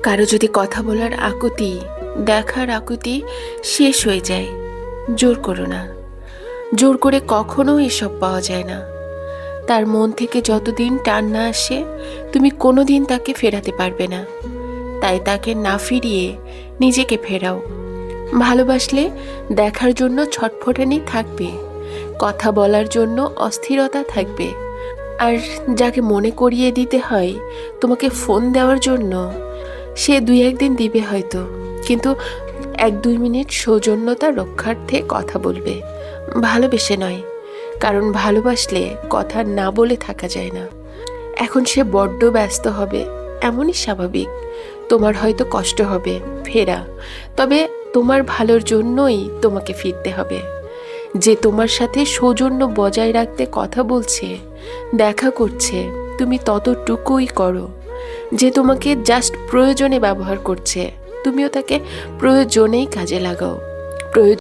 কারো যদি কথা বলার আকুতি, দেখার আকুতি শেষ হয়ে যায়, জোর করো না। জোর করে কখনো এসব পাওয়া যায় না। তার মন থেকে যতদিন টান না আসে, তুমি কোনোদিন তাকে ফেরাতে পারবে না। তাই তাকে না ফিরিয়ে নিজেকে ফেরাও। ভালোবাসলে দেখার জন্য ছটফটানি থাকবে, কথা বলার জন্য অস্থিরতা থাকবে, আর যাকে মনে করিয়ে দিতে হয় তোমাকে ফোন দেওয়ার জন্য, সে 2-1 দিন দিবে হয়তো, কিন্তু 1-2 মিনিট সৌজন্যতা রক্ষার্থে কথা বলবে, ভালোবেসে নয়। কারণ ভালোবাসলে কথা না বলে থাকা যায় না। এখন সে বড্ড ব্যস্ত হবে, এমনই স্বাভাবিক। তোমার হয়তো কষ্ট হবে ফেরা, তবে তোমার ভালোর জন্যই তোমাকে ফিরতে হবে। যে তোমার সাথে সৌজন্য বজায় রাখতে কথা বলছে, দেখা করছে, তুমি ততটুকুই করো। যে তোমাকে জাস্ট প্রয়োজনে ব্যবহার করছে, তুমিও তাকে প্রয়োজনেই কাজে লাগাও। প্রয়োজন